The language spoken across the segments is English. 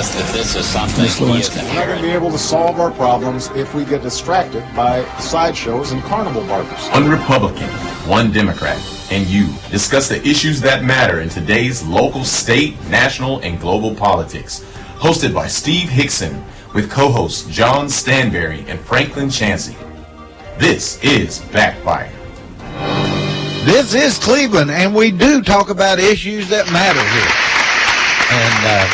suggest that this is something he is We're not going to be able to solve our problems if we get distracted by sideshows and carnival barkers. One Republican, one Democrat, and you discuss the issues that matter in today's local, state, national, and global politics. Hosted by Steve Hickson with co-hosts John Stanberry and Franklin Chansey. This is Backfire. This is Cleveland, and we do talk about issues that matter here. And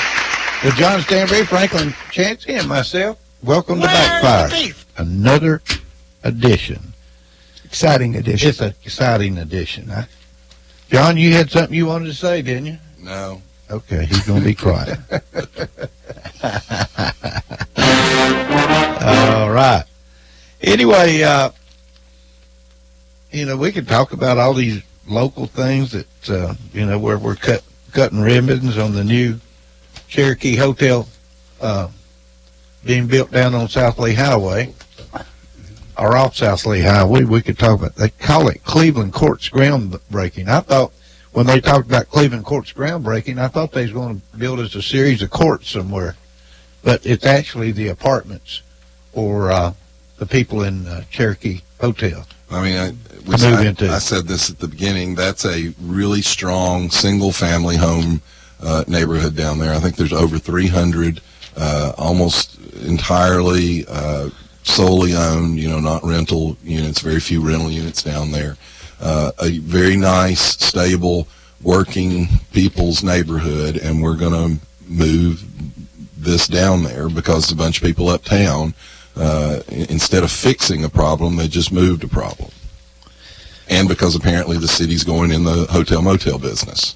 with John Stanberry, Franklin Chansey, and myself, welcome to Backfire. Another edition. Exciting edition. It's an exciting edition. John, you had something you wanted to say, didn't you? No. Okay, he's going to be quiet. All right. Anyway, we could talk about all these local things that, where we're cutting ribbons on the new Cherokee Hotel being built down on South Lee Highway, or off South Lee Highway. We could talk about, they call it Cleveland Courts groundbreaking. I thought when they talked about Cleveland Courts groundbreaking, I thought they was going to build us a series of courts somewhere. But it's actually the apartments or the people in Cherokee Hotel. I mean, I said this at the beginning. That's a really strong single-family home neighborhood down there. I think there's over 300, almost entirely solely owned, not rental units, very few rental units down there. A very nice, stable, working people's neighborhood, and we're going to move this down there because a bunch of people uptown, instead of fixing a problem, they just moved a problem. And because apparently the city's going in the hotel-motel business,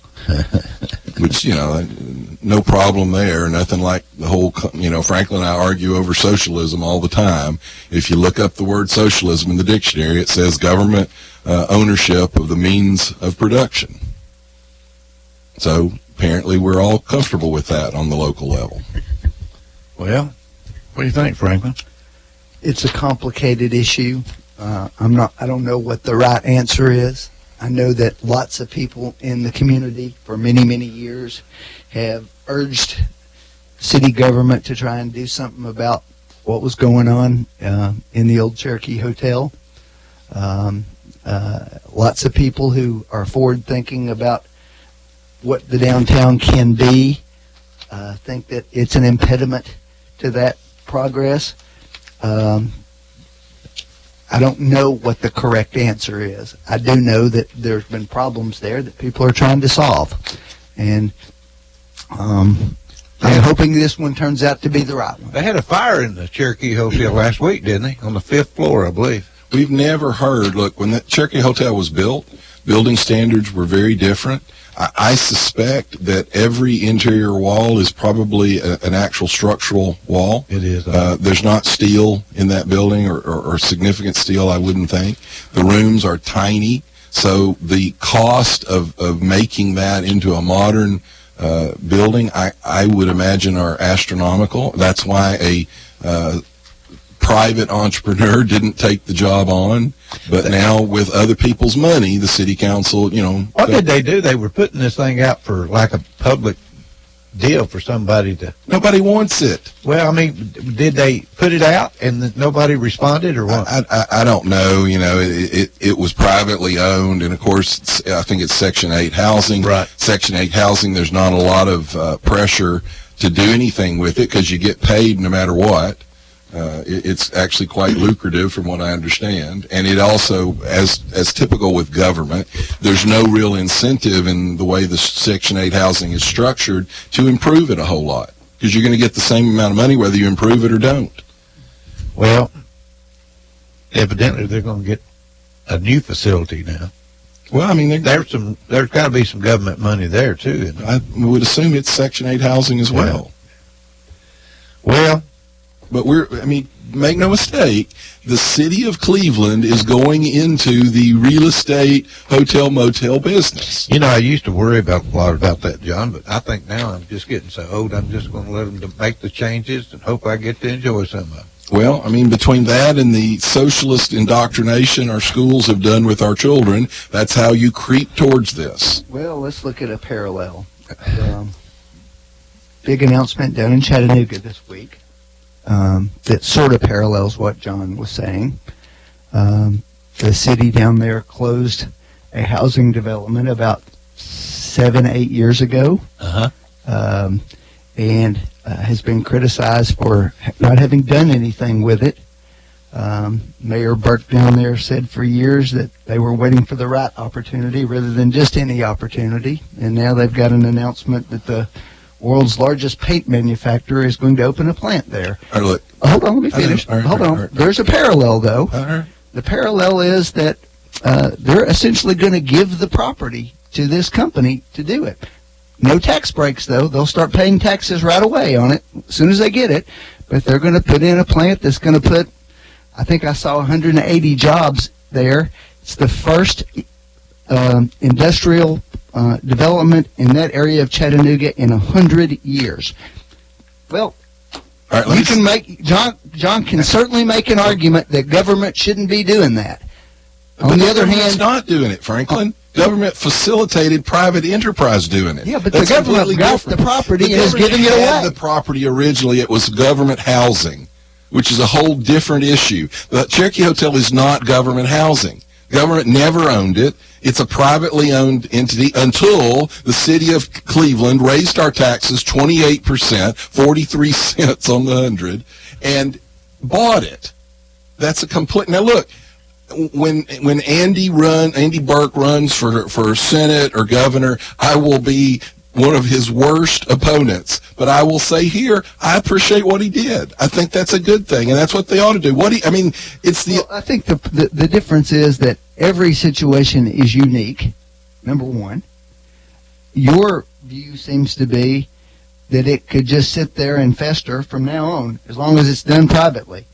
which, no problem there, nothing like the whole, Franklin and I argue over socialism all the time. If you look up the word socialism in the dictionary, it says government ownership of the means of production. So apparently we're all comfortable with that on the local level. Well, what do you think, Franklin? It's a complicated issue. I don't know what the right answer is. I know that lots of people in the community for many, many years have urged city government to try and do something about what was going on in the old Cherokee Hotel. Lots of people who are forward thinking about what the downtown can be think that it's an impediment to that progress. I don't know what the correct answer is. I do know that there's been problems there that people are trying to solve. And I'm hoping this one turns out to be the right one. They had a fire in the Cherokee Hotel last week, didn't they? On the 5th floor, I believe. We've never heard, look, when the Cherokee Hotel was built, building standards were very different. I suspect that every interior wall is probably an actual structural wall. It is. There's not steel in that building or significant steel, I wouldn't think. The rooms are tiny, so the cost of making that into a modern building, I would imagine, are astronomical. That's why a private entrepreneur didn't take the job on, but now with other people's money, the city council, What did they do? They were putting this thing out for like a public deal for somebody to... Nobody wants it. Well, I mean, did they put it out and nobody responded or what? I don't know. It was privately owned, and of course, I think it's Section 8 housing. Right. Section 8 housing, there's not a lot of pressure to do anything with it because you get paid no matter what. It's actually quite lucrative from what I understand. And it also, as typical with government, there's no real incentive in the way the Section 8 housing is structured to improve it a whole lot. Because you're going to get the same amount of money whether you improve it or don't. Well, evidently they're going to get a new facility now. Well, I mean, there's got to be some government money there, too. I would assume it's Section 8 housing as well. Well, but make no mistake, the city of Cleveland is going into the real estate hotel motel business. I used to worry a lot about that, John, but I think now I'm just getting so old, I'm just going to let them make the changes and hope I get to enjoy some of them. Well, between that and the socialist indoctrination our schools have done with our children, that's how you creep towards this. Well, let's look at a parallel. big announcement down in Chattanooga this week that sort of parallels what John was saying. The city down there closed a housing development about 7-8 years ago, and has been criticized for not having done anything with it. Mayor Burke down there said for years that they were waiting for the right opportunity rather than just any opportunity, and now they've got an announcement that the world's largest paint manufacturer is going to open a plant there. All right, look. Hold on, let me finish. Hold on. There's a parallel, though. The parallel is that they're essentially going to give the property to this company to do it. No tax breaks, though. They'll start paying taxes right away on it as soon as they get it, but they're going to put in a plant that's going to put, I think I saw 180 jobs there. It's the first industrial development in that area of Chattanooga in 100 years. Well, all right, you can make John can certainly make an argument that government shouldn't be doing that. On the other hand, it's not doing it, Franklin. Government facilitated private enterprise doing it. Yeah, but the government got the property and is giving it away. The property originally, it was government housing, which is a whole different issue. The Cherokee Hotel is not government housing. Government never owned it. It's a privately owned entity until the city of Cleveland raised our taxes 28%, 43 cents on the 100, and bought it. That's a complete. Now look, when Andy Burke runs for Senate or governor, I will be one of his worst opponents. But I will say here, I appreciate what he did. I think that's a good thing, and that's what they ought to do. I think the difference is that every situation is unique, number one. Your view seems to be that it could just sit there and fester from now on, as long as it's done privately.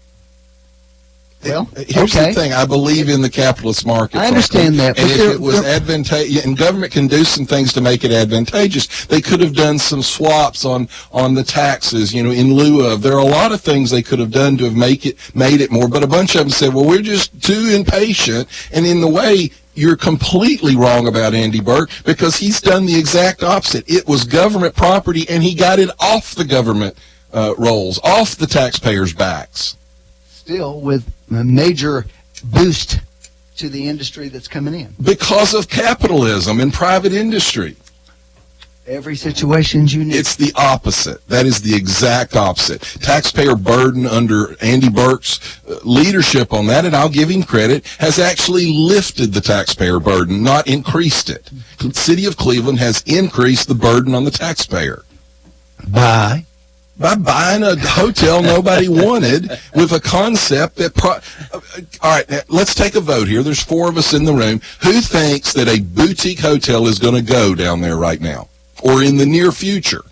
Well, here's the thing. I believe in the capitalist market. I understand that. And if it was advantageous, and government can do some things to make it advantageous, they could have done some swaps on the taxes, in lieu of. There are a lot of things they could have done to have made it more, but a bunch of them said, well, we're just too impatient. And in the way, you're completely wrong about Andy Burke, because he's done the exact opposite. It was government property, and he got it off the government rolls, off the taxpayers' backs. Still with a major boost to the industry that's coming in. Because of capitalism and private industry. Every situation's unique. It's the opposite. That is the exact opposite. Taxpayer burden under Andy Burke's leadership on that, and I'll give him credit, has actually lifted the taxpayer burden, not increased it. The city of Cleveland has increased the burden on the taxpayer. By buying a hotel nobody wanted with a concept that... All right, now, let's take a vote here. There's 4 of us in the room. Who thinks that a boutique hotel is going to go down there right now or in the near future?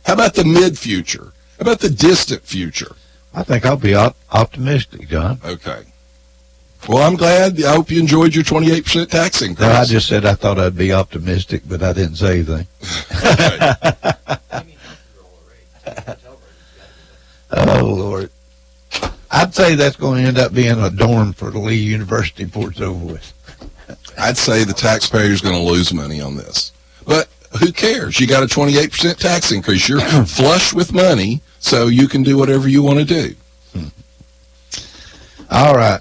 How about the mid-future? How about the distant future? I think I'll be optimistic, John. Okay. Well, I'm glad. I hope you enjoyed your 28% tax increase. No, I just said I thought I'd be optimistic, but I didn't say anything. Oh, Lord. I'd say that's going to end up being a dorm for Lee University before it's over with. I'd say the taxpayer's going to lose money on this. But who cares? You got a 28% tax increase. You're flush with money, so you can do whatever you want to do. All right.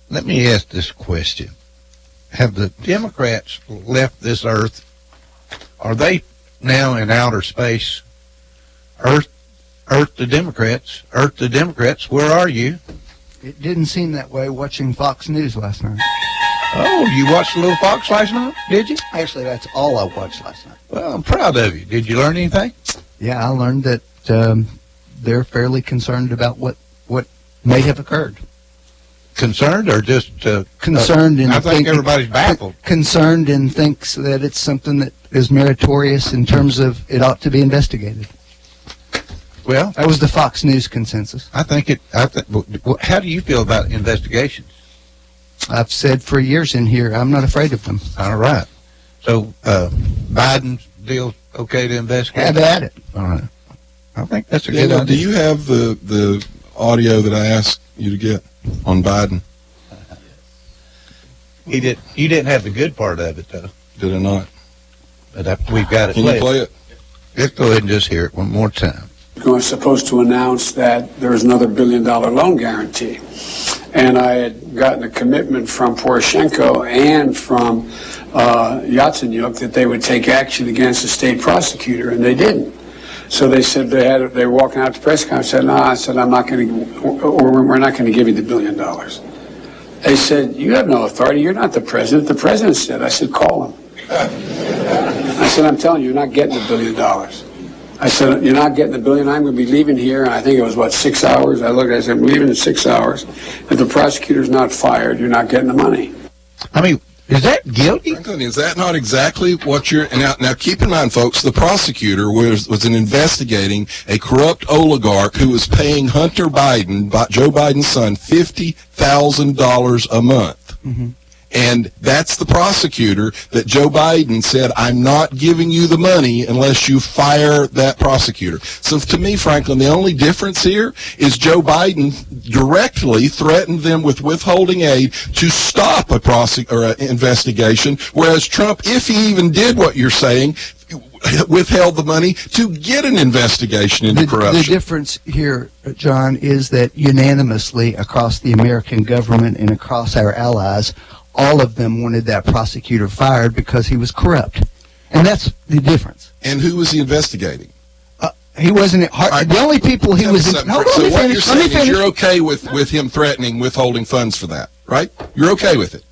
Let me ask this question. Have the Democrats left this earth? Are they now in outer space? Earth the Democrats, where are you? It didn't seem that way watching Fox News last night. Oh, you watched a little Fox last night, did you? Actually, that's all I watched last night. Well, I'm proud of you. Did you learn anything? Yeah, I learned that they're fairly concerned about what may have occurred. Concerned or just... concerned and I think everybody's baffled. Concerned and thinks that it's something that is meritorious in terms of it ought to be investigated. Well, that was the Fox News consensus. How do you feel about investigations? I've said for years in here, I'm not afraid of them. All right. So, Biden's deal okay to investigate? Have at it. All right. I think that's a good idea. Do you have the audio that I asked you to get on Biden? You didn't have the good part of it, though. Did I not? But we've got it. Can you play it? Let's go ahead and just hear it one more time. I was supposed to announce that there was another $1 billion loan guarantee. And I had gotten a commitment from Poroshenko and from Yatsenyuk that they would take action against the state prosecutor, and they didn't. So they said they were walking out to the press conference. I said, no, I said, I'm not going to, or we're not going to give you the $1 billion. They said, you have no authority. You're not the president. The president said. I said, call him. I said, I'm telling you, you're not getting the $1 billion. I said, you're not getting the $1 billion. I'm going to be leaving here. And I think it was, 6 hours? I looked, I said, I'm leaving in 6 hours. If the prosecutor's not fired, you're not getting the money. I mean, is that guilty? Franklin, is that not exactly what you're... Now keep in mind, folks, the prosecutor was investigating a corrupt oligarch who was paying Hunter Biden, Joe Biden's son, $50,000 a month. Mm-hmm. And that's the prosecutor that Joe Biden said, I'm not giving you the money unless you fire that prosecutor. So to me, Franklin, the only difference here is Joe Biden directly threatened them with withholding aid to stop an investigation, whereas Trump, if he even did what you're saying, withheld the money to get an investigation into corruption. The difference here, John, is that unanimously across the American government and across our allies, all of them wanted that prosecutor fired because he was corrupt. And that's the difference. And who was he investigating? He wasn't... The only people he was... So what you're saying is you're okay with him threatening withholding funds for that, right? You're okay with it?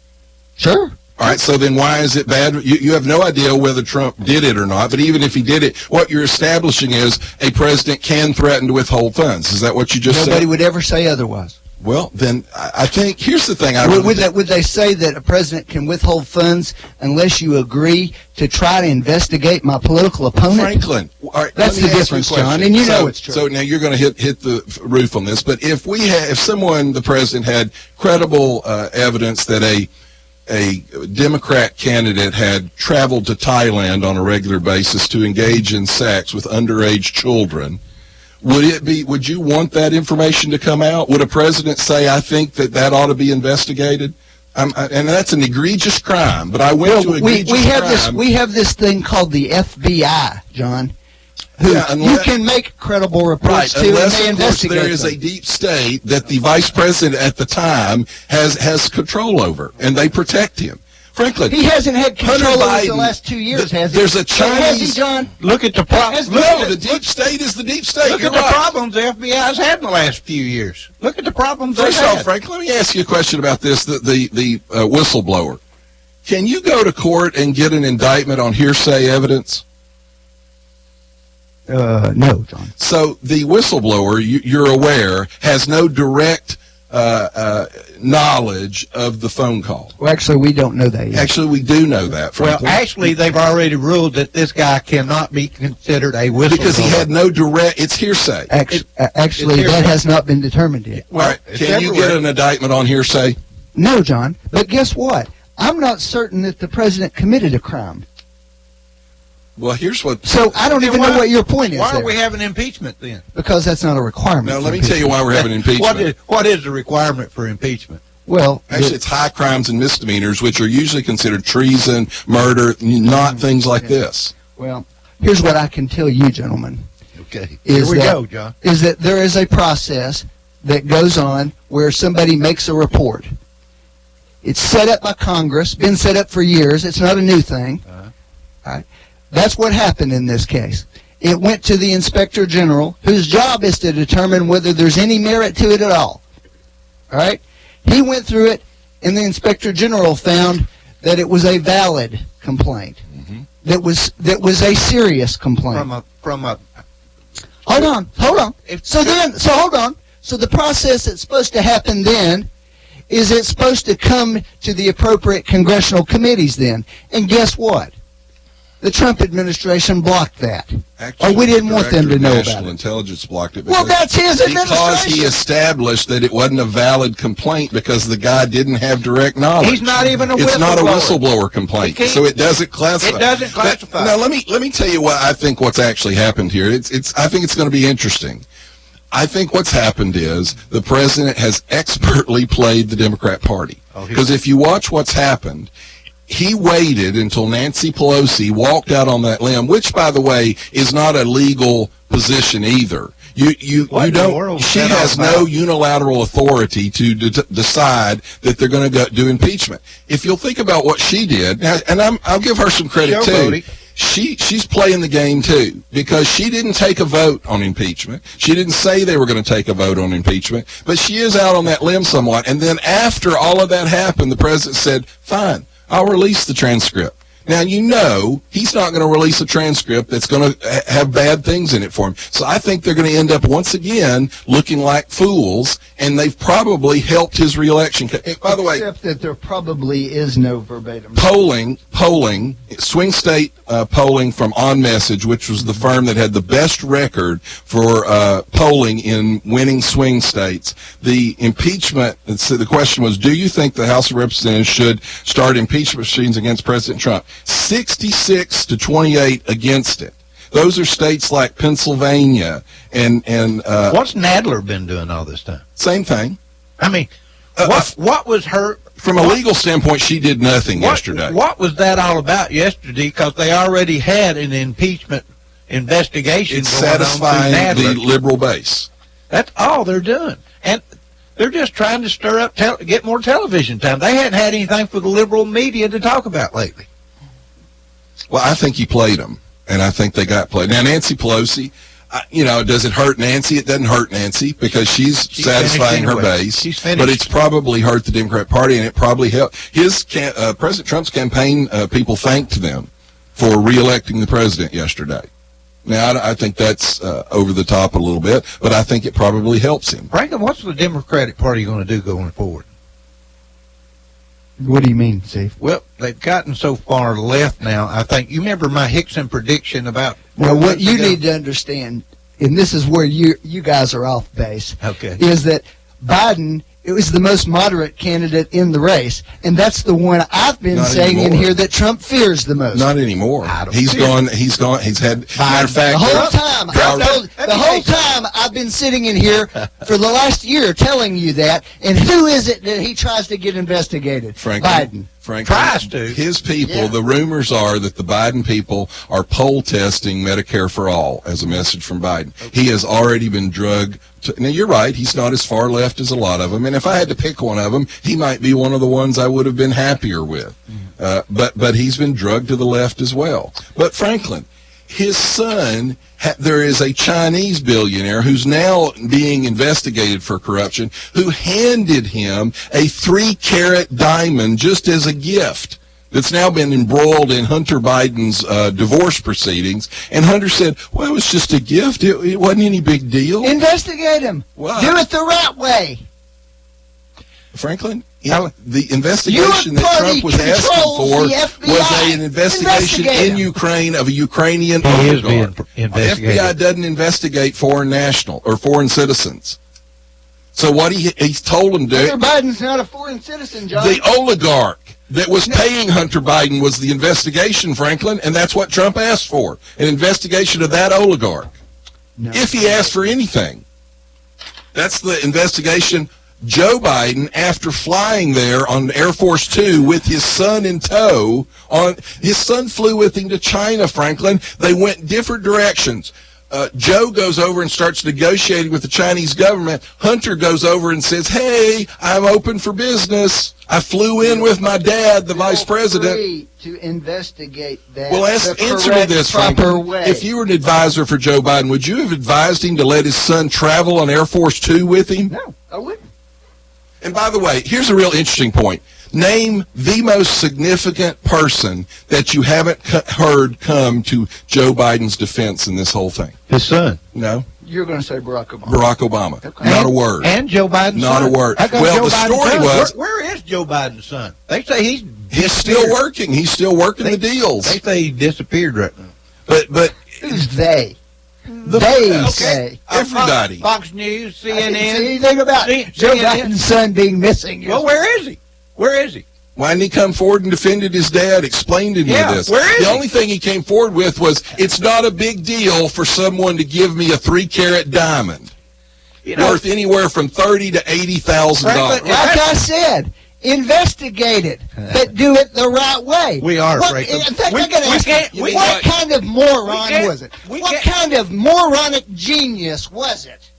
Sure. All right, so then why is it bad? You have no idea whether Trump did it or not, but even if he did it, what you're establishing is a president can threaten to withhold funds. Is that what you just said? Nobody would ever say otherwise. Well, then I think here's the thing. Would they say that a president can withhold funds unless you agree to try to investigate my political opponent? Franklin, all right, that's the difference, John, and you know it's true. So now you're going to hit the roof on this, but if the president had credible evidence that a Democrat candidate had traveled to Thailand on a regular basis to engage in sex with underage children, would you want that information to come out? Would a president say, I think that ought to be investigated? And that's an egregious crime, but I went to egregious crime. We have this thing called the FBI, John, who you can make credible reports to, and they investigate there is a deep state that the vice president at the time has control over, and they protect him. Franklin, he hasn't had control over the last 2 years, has he? There's a Chinese... Has he, John? Look at the problems. No, the deep state is the deep state. Look at the problems the FBI's had in the last few years. Look at the problems they've had. First off, Frank, let me ask you a question about this, the whistleblower. Can you go to court and get an indictment on hearsay evidence? No, John. So the whistleblower, you're aware, has no direct knowledge of the phone call. Well, actually, we don't know that yet. Actually, we do know that, Franklin. Well, actually, they've already ruled that this guy cannot be considered a whistleblower. Because he had no direct... It's hearsay. Actually, that has not been determined yet. Well, all right. Can you get an indictment on hearsay? No, John. But guess what? I'm not certain that the president committed a crime. Well, here's what... So I don't even know what your point is. Why are we having impeachment then? Because that's not a requirement. No, let me tell you why we're having impeachment. What is the requirement for impeachment? Well, actually, it's high crimes and misdemeanors, which are usually considered treason, murder, not things like this. Well, here's what I can tell you, gentlemen. Okay. Here we go, John. Is that there is a process that goes on where somebody makes a report. It's set up by Congress, been set up for years. It's not a new thing. All right. That's what happened in this case. It went to the Inspector General, whose job is to determine whether there's any merit to it at all. All right? He went through it, and the Inspector General found that it was a valid complaint. Mm-hmm. That was a serious complaint. Hold on. Hold on. So the process that's supposed to happen then is it's supposed to come to the appropriate congressional committees then. And guess what? The Trump administration blocked that. Actually, we didn't want them to know about it. National Intelligence blocked it. Well, that's his administration. Because he established that it wasn't a valid complaint because the guy didn't have direct knowledge. He's not even a whistleblower. It's not a whistleblower complaint, so it doesn't classify. It doesn't classify. Now, let me tell you what I think what's actually happened here. I think it's going to be interesting. I think what's happened is the president has expertly played the Democrat Party. Because if you watch what's happened, he waited until Nancy Pelosi walked out on that limb, which, by the way, is not a legal position either. You don't. She has no unilateral authority to decide that they're going to go do impeachment. If you'll think about what she did, and I'll give her some credit too. She's playing the game too, because she didn't take a vote on impeachment. She didn't say they were going to take a vote on impeachment, but she is out on that limb somewhat. And then after all of that happened, the president said, "Fine, I'll release the transcript." Now, you know he's not going to release a transcript that's going to have bad things in it for him. So I think they're going to end up once again looking like fools, and they've probably helped his reelection. By the way, except that there probably is no verbatim polling, swing state polling from On Message, which was the firm that had the best record for polling in winning swing states. The impeachment, so the question was, do you think the House of Representatives should start impeachment proceedings against President Trump? 66 to 28 against it. Those are states like Pennsylvania and what's Nadler been doing all this time? Same thing. I mean, what was her... From a legal standpoint, she did nothing yesterday. What was that all about yesterday? Because they already had an impeachment investigation It's going satisfying on through Nadler. the liberal base. That's all they're doing. And they're just trying to stir up, get more television time. They hadn't had anything for the liberal media to talk about lately. Well, I think he played them, and I think they got played. Now, Nancy Pelosi, does it hurt Nancy? It doesn't hurt Nancy because she's satisfying her base. But it's probably hurt the Democrat Party, and it probably helped. President Trump's campaign people thanked them for reelecting the president yesterday. Now, I think that's over the top a little bit, but I think it probably helps him. Franklin, what's the Democratic Party going to do going forward? What do you mean, Steve? Well, they've gotten so far left now, I think. You remember my Hickson prediction about... Well, what you need to understand, and this is where you guys are off base, is that Biden... It was the most moderate candidate in the race, and that's the one I've been saying in here that Trump fears the most. Not anymore. He's gone. He's had. Matter of fact, the whole time I've been sitting in here for the last year telling you that. And who is it that he tries to get investigated? Biden. Tries to. His people. Yeah. The rumors are that the Biden people are poll testing Medicare for all as a message from Biden. Okay. He has already been drugged. Now, you're right. He's not as far left as a lot of them. And if I had to pick one of them, he might be one of the ones I would have been happier with. But he's been drugged to the left as well. But Franklin, his son, there is a Chinese billionaire who's now being investigated for corruption, who handed him a 3-carat diamond just as a gift. That's now been embroiled in Hunter Biden's divorce proceedings. And Hunter said, well, it was just a gift. It wasn't any big deal. Investigate him. What? Do it the right way. Franklin, the investigation that Trump was asking for was an investigation in Ukraine of a Ukrainian oligarch. The FBI doesn't investigate foreign national or foreign citizens. So what he's told them to do. Hunter Biden's not a foreign citizen, John. The oligarch that was paying Hunter Biden was the investigation, Franklin, and that's what Trump asked for, an investigation of that oligarch. No. If he asked for anything. That's the investigation. Joe Biden, after flying there on Air Force Two with his son in tow, his son flew with him to China, Franklin. They went different directions. Joe goes over and starts negotiating with the Chinese government. Hunter goes over and says, hey, I'm open for business. I flew in with my dad, the vice president. Free to investigate that. Well, answer me this, Franklin. If you were an advisor for Joe Biden, would you have advised him to let his son travel on Air Force Two with him? No, I wouldn't. And by the way, here's a real interesting point. Name the most significant person that you haven't heard come to Joe Biden's defense in this whole thing. His son. No. You're going to say Barack Obama. Barack Obama. Okay. Not a word. And Joe Biden's Not son. a word. Well, the story was... Where is Joe Biden's son? They say he's still working. He's still working the deals. They say he disappeared right now. But who's they? They say. Everybody. Fox News, CNN. I didn't see anything about Joe Biden's son being missing. Well, where is he? Where is he? Why didn't he come forward and defended his dad, explained any of this? Where is the only thing he came forward with was, it's not a big deal for someone to give me a 3-carat diamond worth anywhere from $30,000 to $80,000. Like I said, Investigate it, but do it the right way. We are, What, Franklin. in fact, I gotta ask you, what kind of moron was it? What kind of moronic genius was it?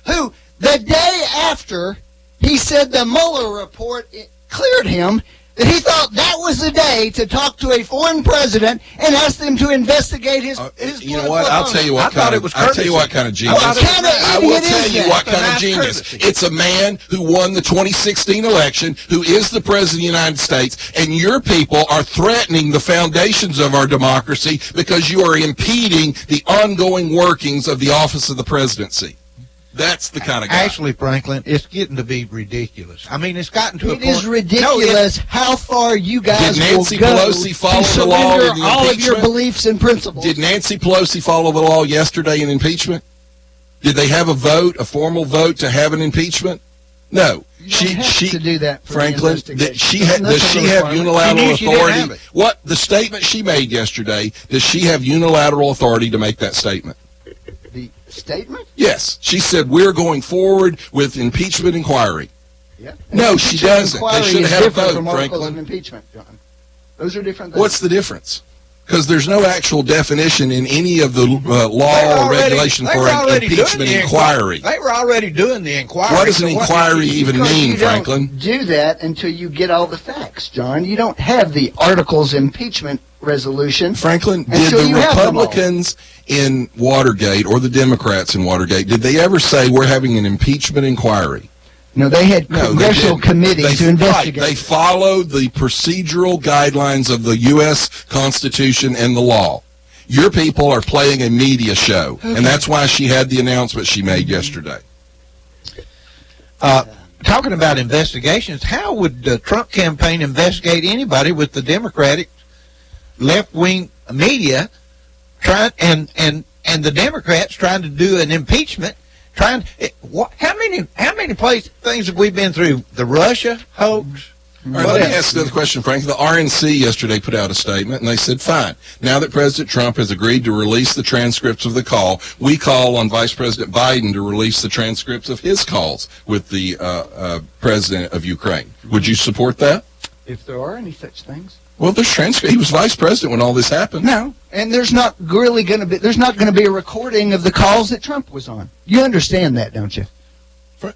Who, the day after he said the Mueller report cleared him, that he thought that was the day to talk to a foreign president and ask them to investigate his you know what? I'll tell you what kind of genius. What kind of I will idiot tell is you that? what kind of genius. It's a man who won the 2016 election, who is the president of the United States, and your people are threatening the foundations of our democracy because you are impeding the ongoing workings of the office of the presidency. That's the kind of guy. Actually, Franklin, it's getting to be ridiculous. I mean, it's gotten to a point. It is ridiculous how far you guys Did Nancy will go Pelosi follow to the law surrender in the all of your impeachment? beliefs and principles. Did Nancy Pelosi follow the law yesterday in impeachment? Did they have a vote, a formal vote to have an impeachment? No. You don't have to do that for Franklin, the investigation. does she have unilateral She didn't have authority? it. What the statement she made yesterday, does she have unilateral authority to make that statement? The statement? Yes. She said we're going forward with impeachment inquiry. Yeah. No, she doesn't. They Inquiry should is have had a different vote, from articles of Franklin. impeachment, John. Those are different things. What's the difference? Because there's no actual definition in any of the law or regulation for an impeachment inquiry. They were already doing the inquiry. What does an inquiry even Because mean, you don't Franklin? do that until you get all the facts, John. You don't have the articles impeachment resolution. Franklin, did Until the you have them all. Republicans in Watergate or the Democrats in Watergate, did they ever say we're having an impeachment inquiry? No, they had congressional committees to investigate. Right, they followed the procedural guidelines of the U.S. Constitution and the law. Your people are playing a media show, and that's why she had the announcement she made yesterday. Talking about investigations, how would the Trump campaign investigate anybody with the Democratic left-wing media trying and the Democrats trying to do an impeachment? How many things have we been through? The Russia hoax. All right, let me ask another question, Frank. The RNC yesterday put out a statement, and they said, fine, now that President Trump has agreed to release the transcripts of the call, we call on Vice President Biden to release the transcripts of his calls with the president of Ukraine. Would you support that? If there are any such things. Well, there's transcript. He was vice president when all this happened. No, and there's not going to be a recording of the calls that Trump was on. You understand that, don't you?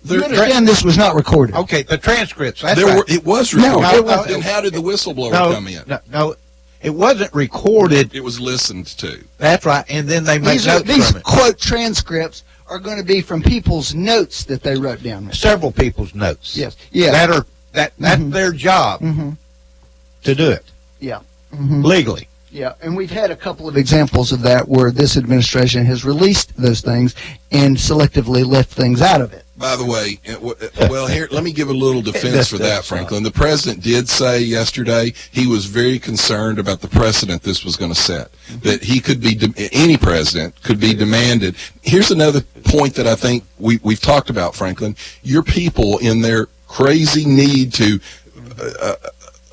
You understand this was not recorded. Okay, the transcripts. That's It was recorded. No, it wasn't. Then how did the whistleblower come in? No, it wasn't recorded. It was listened to. That's right, and then they made These notes from it. quote transcripts are going to be from people's notes that they wrote down. Several people's notes. Yes. Yeah. That's their job to do it. Yeah. Legally. Yeah, and we've had a couple of examples of that where this administration has released those things and selectively left things out of it. By the way, well, here, let me give a little defense for that, Franklin. The president did say yesterday he was very concerned about the precedent this was going to set, that he could be, any president could be demanded. Here's another point that I think we've talked about, Franklin. Your people, in their crazy need to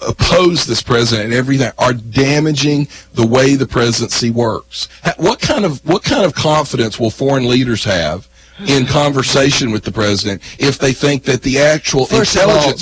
oppose this president and everything, are damaging the way the presidency works. What kind of confidence will foreign leaders have in conversation with the president if they think that the actual intelligence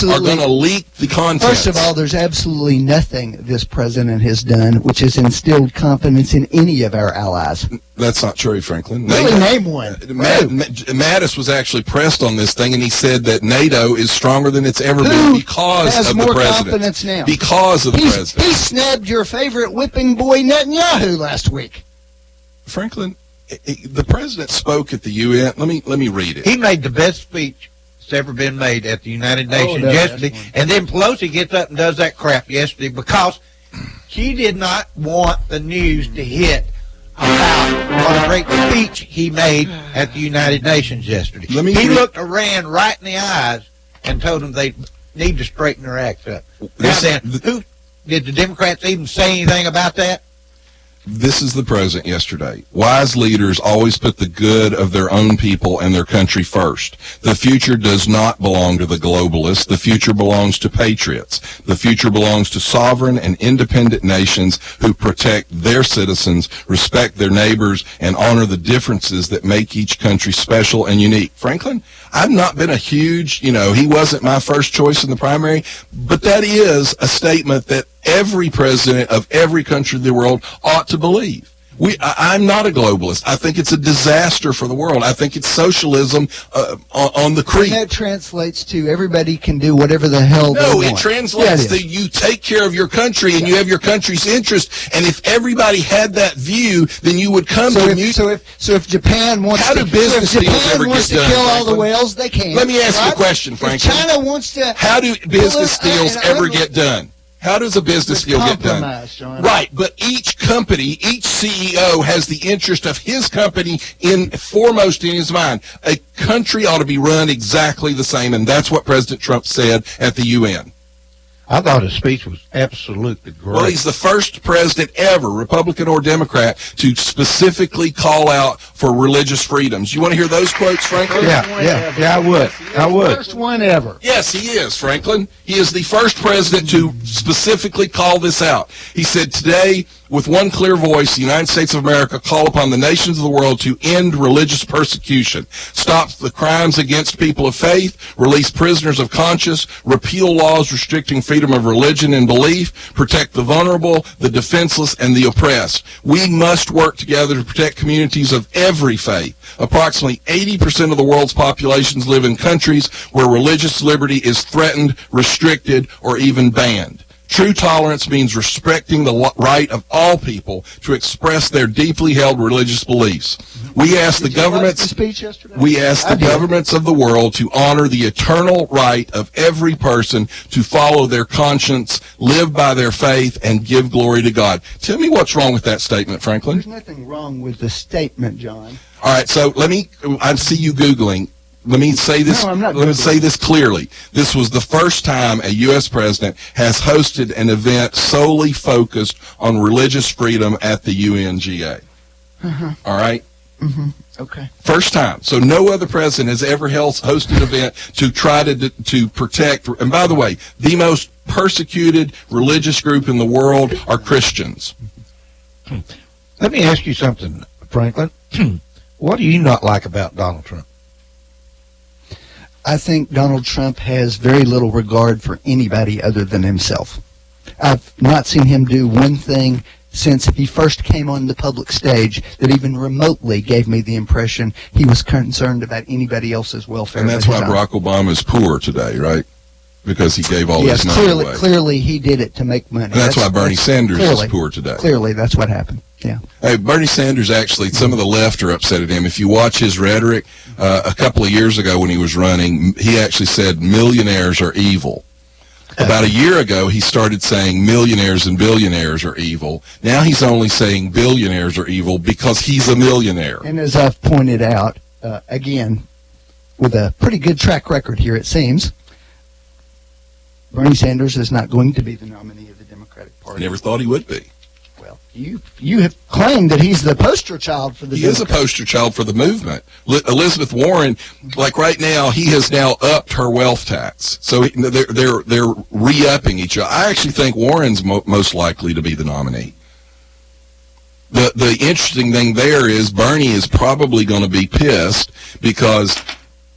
people are going to leak the contents? First of all, there's absolutely nothing this president has done which has instilled confidence in any of our allies. That's not true, Franklin. Really, name one. Mattis was actually pressed on this thing, and he said that NATO is stronger than it's ever been because has of more the president. confidence now? Because of the president. He snubbed your favorite whipping boy Netanyahu last week. Franklin, the president spoke at the UN. Let me read it. He made the best speech that's ever been made at the United Nations yesterday, and then Pelosi gets up and does that crap yesterday because she did not want the news to hit about what a great speech he made at the United Nations yesterday. He looked Iran right in the eyes and told them they need to straighten their acts up. Now then, who did the Democrats even say anything about that? This is the president yesterday. Wise leaders always put the good of their own people and their country first. The future does not belong to the globalists. The future belongs to patriots. The future belongs to sovereign and independent nations who protect their citizens, respect their neighbors, and honor the differences that make each country special and unique. Franklin, I've not been a huge, he wasn't my first choice in the primary, but that is a statement that every president of every country in the world ought to believe. I'm not a globalist. I think it's a disaster for the world. I think it's socialism on the creep. And that translates to everybody can do whatever the hell they want. No, it translates to you take care of your country and you have your country's interest. And if everybody had that view, then you would come to me. So if Japan wants how do business deals ever get done? Kill all the whales, they can. Let me ask you a question, Franklin. If China wants to. How do business deals ever get done? How does a business deal get done? John. Right, but each company, each CEO has the interest of his company foremost in his mind. A country ought to be run exactly the same, and that's what President Trump said at the UN. I thought his speech was absolutely great. Well, he's the first president ever, Republican or Democrat, to specifically call out for religious freedoms. You want to hear those quotes, Franklin? Yeah, I would. First one ever. Yes, he is, Franklin. He is the first president to specifically call this out. He said, today, with one clear voice, the United States of America call upon the nations of the world to end religious persecution, stop the crimes against people of faith, release prisoners of conscience, repeal laws restricting freedom of religion and belief, protect the vulnerable, the defenseless, and the oppressed. We must work together to protect communities of every faith. Approximately 80% of the world's populations live in countries where religious liberty is threatened, restricted, or even banned. True tolerance means respecting the right of all people to express their deeply held religious beliefs. We ask the governments of the world to honor the eternal right of every person to follow their conscience, live by their faith, and give glory to God. Tell me what's wrong with that statement, Franklin. There's nothing wrong with the statement, John. All right, so I see you Googling. Let me say this. No, I'm not. Let me say this clearly. This was the first time a U.S. president has hosted an event solely focused on religious freedom at the UNGA. All right. Okay. First time. So no other president has ever hosted an event to try to protect. And by the way, the most persecuted religious group in the world are Christians. Let me ask you something, Franklin. What do you not like about Donald Trump? I think Donald Trump has very little regard for anybody other than himself. I've not seen him do one thing since he first came on the public stage that even remotely gave me the impression he was concerned about anybody else's welfare. And that's why Barack Obama is poor today, right? Because he gave all his money away. Clearly he did it to make money. And that's why Bernie Sanders is poor today. Clearly, that's what happened. Yeah. Hey, Bernie Sanders actually, some of the left are upset at him. If you watch his rhetoric, a couple of years ago when he was running, he actually said millionaires are evil. About a year ago, he started saying millionaires and billionaires are evil. Now he's only saying billionaires are evil because he's a millionaire. And as I've pointed out, again, with a pretty good track record here, it seems, Bernie Sanders is not going to be the nominee of the Democratic Party. I never thought he would be. Well, you have claimed that he's the poster child for the He is a poster child for the movement. Elizabeth Warren, like right now, he has now upped her wealth tax. So they're re-upping each other. I actually think Warren's most likely to be the nominee. The interesting thing there is Bernie is probably going to be pissed because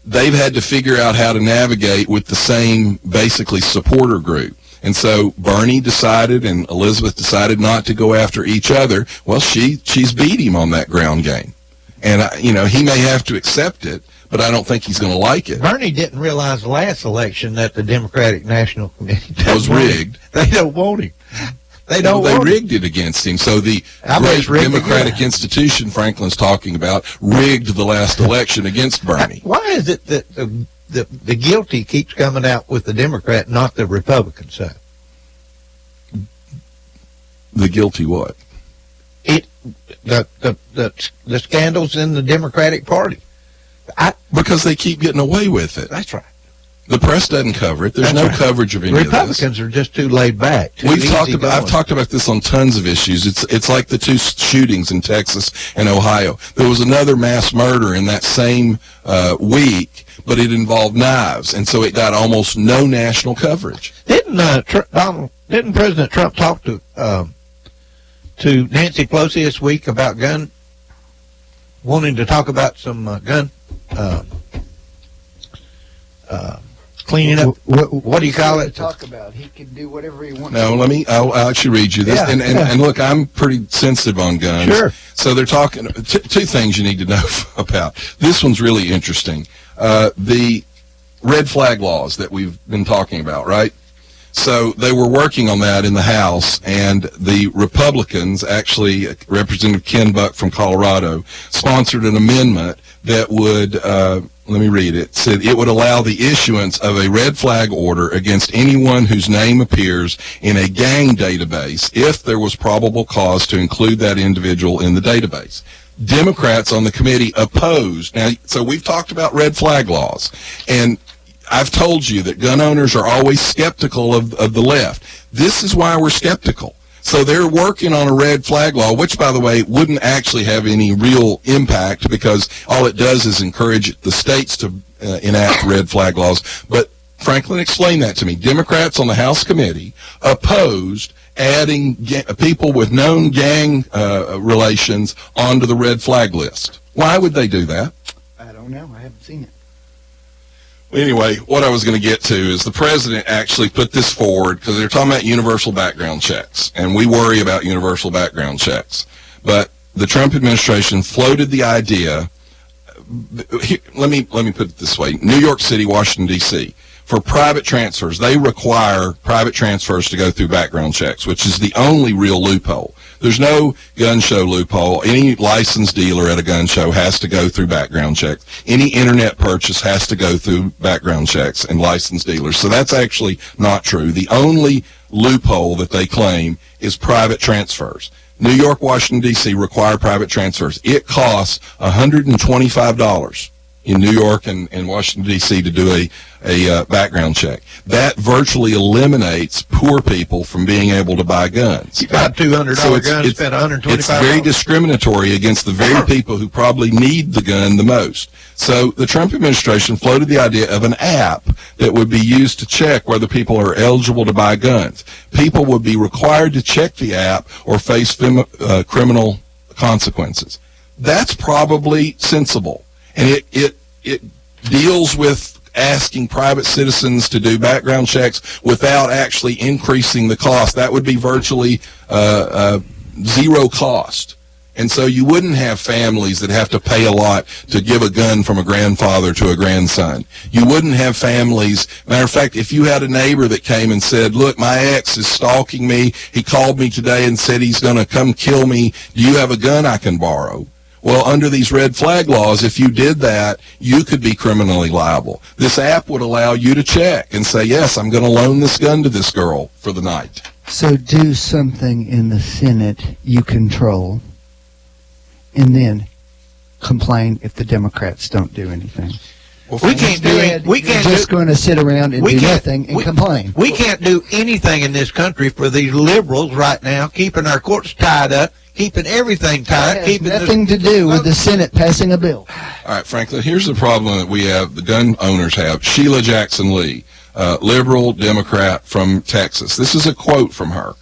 they've had to figure out how to navigate with the same, basically, supporter group. And so Bernie decided and Elizabeth decided not to go after each other. Well, she's beat him on that ground game. And, he may have to accept it, but I don't think he's going to like it. Bernie didn't realize the last election that the Democratic National Committee was rigged. They don't want him. They rigged it against him. So the great Democratic institution Franklin's talking about rigged the last election against Bernie. Why is it that the guilty keeps coming out with the Democrat, not the Republican side? The guilty what? The scandals in the Democratic Party. Because they keep getting away with it. That's right. The press doesn't cover it. There's That's no right. coverage of any of this. Republicans are just too laid back. I've talked about this on tons of issues. It's like the two shootings in Texas and Ohio. There was another mass murder in that same week, but it involved knives, and so it got almost no national coverage. Didn't President Trump talk to Nancy Pelosi this week about wanting to talk about some gun cleaning up? What do you call it? Talk about. He can do whatever he wants. No, I'll actually read you this. Yeah, and look, I'm pretty sensitive on guns. Sure. So they're talking, two things you need to know about. This one's really interesting. The red flag laws that we've been talking about, right? So they were working on that in the House, and the Republicans, actually Representative Ken Buck from Colorado, sponsored an amendment that would, let me read it, said it would allow the issuance of a red flag order against anyone whose name appears in a gang database if there was probable cause to include that individual in the database. Democrats on the committee opposed. Now, so we've talked about red flag laws, and I've told you that gun owners are always skeptical of the left. This is why we're skeptical. So they're working on a red flag law, which, by the way, wouldn't actually have any real impact because all it does is encourage the states to enact red flag laws. But Franklin, explain that to me. Democrats on the House committee opposed adding people with known gang relations onto the red flag list. Why would they do that? I don't know. I haven't seen it. Anyway, what I was going to get to is the president actually put this forward because they're talking about universal background checks, and we worry about universal background checks. But the Trump administration floated the idea. Let me put it this way: New York City, Washington D.C. For private transfers, they require private transfers to go through background checks, which is the only real loophole. There's no gun show loophole. Any licensed dealer at a gun show has to go through background checks. Any internet purchase has to go through background checks and licensed dealers. So that's actually not true. The only loophole that they claim is private transfers. New York, Washington, D.C. require private transfers. It costs $125 in New York and Washington, D.C. to do a background check. That virtually eliminates poor people from being able to buy guns. You got $200 gun, spent $125. It's very discriminatory against the very people who probably need the gun the most. So the Trump administration floated the idea of an app that would be used to check whether people are eligible to buy guns. People would be required to check the app or face criminal consequences. That's probably sensible. And it deals with asking private citizens to do background checks without actually increasing the cost. That would be virtually zero cost. And so you wouldn't have families that have to pay a lot to give a gun from a grandfather to a grandson. You wouldn't have families. Matter of fact, if you had a neighbor that came and said, look, my ex is stalking me. He called me today and said he's going to come kill me. Do you have a gun I can borrow? Well, under these red flag laws, if you did that, you could be criminally liable. This app would allow you to check and say, yes, I'm going to loan this gun to this girl for the night. So do something in the Senate you control, and then complain if the Democrats don't do anything. Well, We can't do it. We can't just going to sit around and do nothing and complain. We can't do anything in this country for these liberals right now, keeping our courts tied up, keeping everything tied, It has nothing to do with the Senate passing a bill. All right, Franklin, here's the problem that we have, the gun owners have. Sheila Jackson Lee, liberal Democrat from Texas. This is a quote from her.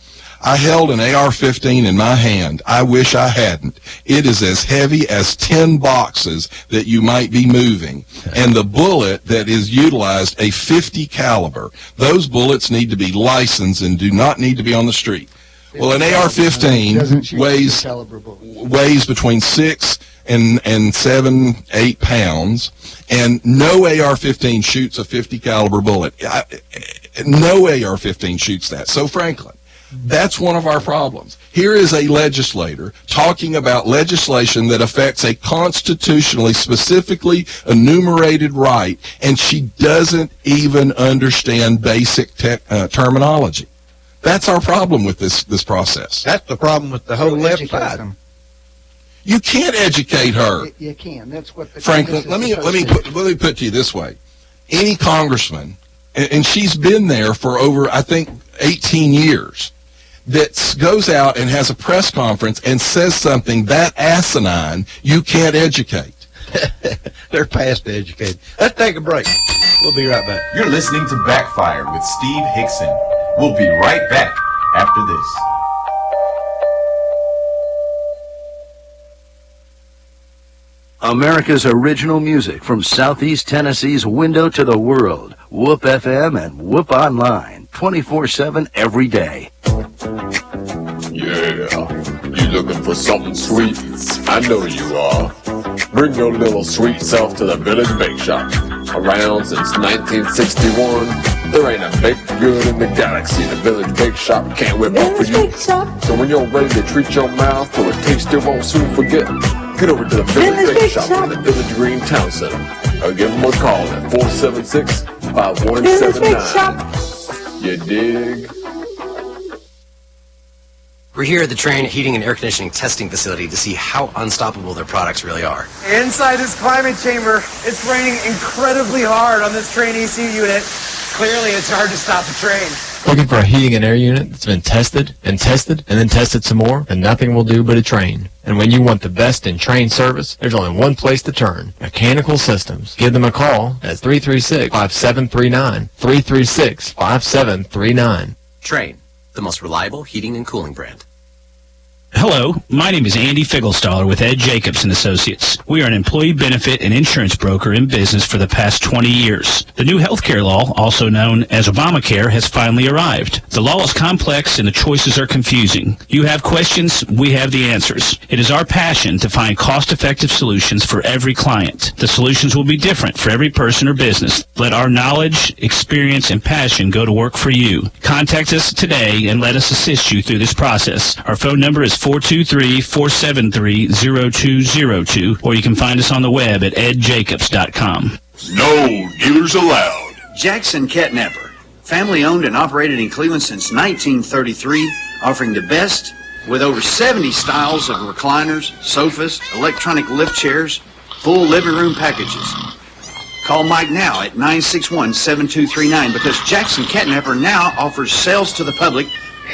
I held an AR-15 in my hand. I wish I hadn't. It is as heavy as 10 boxes that you might be moving. And the bullet that is utilized, a .50 caliber. Those bullets need to be licensed and do not need to be on the street. Well, an AR-15 weighs between 6 and 7, 8 pounds, and no AR-15 shoots a .50 caliber bullet. No AR-15 shoots that. So, Franklin, that's one of our problems. Here is a legislator talking about legislation that affects a constitutionally specifically enumerated right, and she doesn't even understand basic terminology. That's our problem with this process. That's the problem with the whole left side. You can't educate her. You can. That's what the Franklin, let me put to you this way. any congressman, and she's been there for over, I think, 18 years, that goes out and has a press conference and says something that asinine you can't educate. They're past educated. Let's take a break. We'll be right back. You're listening to Backfire with Steve Hickson. We'll be right back after this. America's original music from Southeast Tennessee's window to the world. Whoop FM and Whoop Online, 24/7 every day. Yeah, you looking for something sweet? I know you are. Bring your little sweet self to the Village Bake Shop. Around since 1961, there ain't a baked good in the galaxy the Village Bake Shop can't whip up for you. So when you're ready to treat your mouth to a taste you won't soon forget, get over to the Village Bake Shop in the Village Green Town Center, or give them a call at 476-5179. You dig? We're here at the Train Heating and Air Conditioning Testing Facility to see how unstoppable their products really are. Inside this climate chamber, it's raining incredibly hard on this Train ECU unit. Clearly, it's hard to stop the train. Looking for a heating and air unit that's been tested and then tested some more, then nothing will do but a Train. And when you want the best in train service, there's only one place to turn, Mechanical Systems. Give them a call at 336-5739, 336-5739. Train, the most reliable heating and cooling brand. Hello, my name is Andy Figglestaller with Ed Jacobs & Associates. We are an employee benefit and insurance broker in business for the past 20 years. The new healthcare law, also known as Obamacare, has finally arrived. The law is complex and the choices are confusing. You have questions, we have the answers. It is our passion to find cost-effective solutions for every client. The solutions will be different for every person or business. Let our knowledge, experience, and passion go to work for you. Contact us today and let us assist you through this process. Our phone number is 423-473-0202, or you can find us on the web at edjacobs.com. No dealers allowed. Jackson Catnapper, family owned and operated in Cleveland since 1933, offering the best with over 70 styles of recliners, sofas, electronic lift chairs, full living room packages. Call Mike now at 961-7239 because Jackson Catnapper now offers sales to the public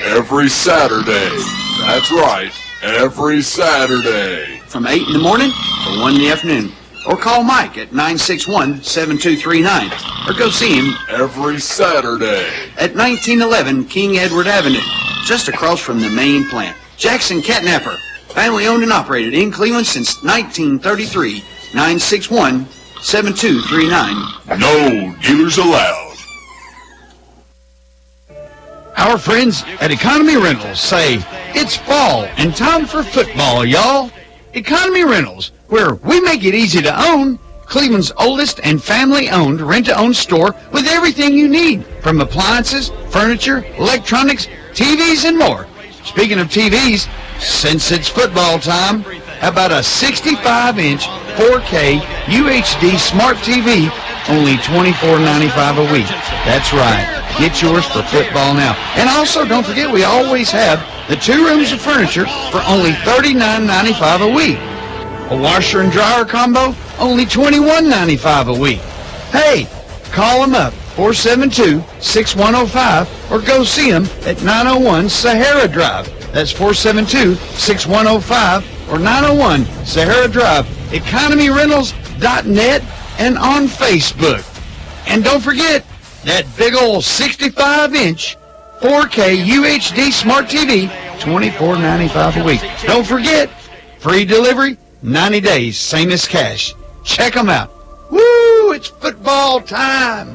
every Saturday. That's right, every Saturday. From 8 in the morning to 1 in the afternoon. Or call Mike at 961-7239. Or go see him every Saturday at 1911 King Edward Avenue, just across from the main plant. Jackson Catnapper, family owned and operated in Cleveland since 1933. 961-7239. No dealers allowed. Our friends at Economy Rentals say, it's fall and time for football, y'all. Economy Rentals, where we make it easy to own, Cleveland's oldest and family-owned rent-to-own store with everything you need, from appliances, furniture, electronics, TVs, and more. Speaking of TVs, since it's football time, how about a 65-inch 4K UHD Smart TV, only $24.95 a week. That's right. Get yours for football now. And also, don't forget, we always have the 2 rooms of furniture for only $39.95 a week. A washer and dryer combo, only $21.95 a week. Hey, call them up, 472-6105, or go see them at 901 Sahara Drive. That's 472-6105 or 901 Sahara Drive, economyrentals.net, and on Facebook. And don't forget, that big old 65-inch 4K UHD Smart TV, $24.95 a week. Don't forget, free delivery, 90 days, same as cash. Check them out. Woo, it's football time.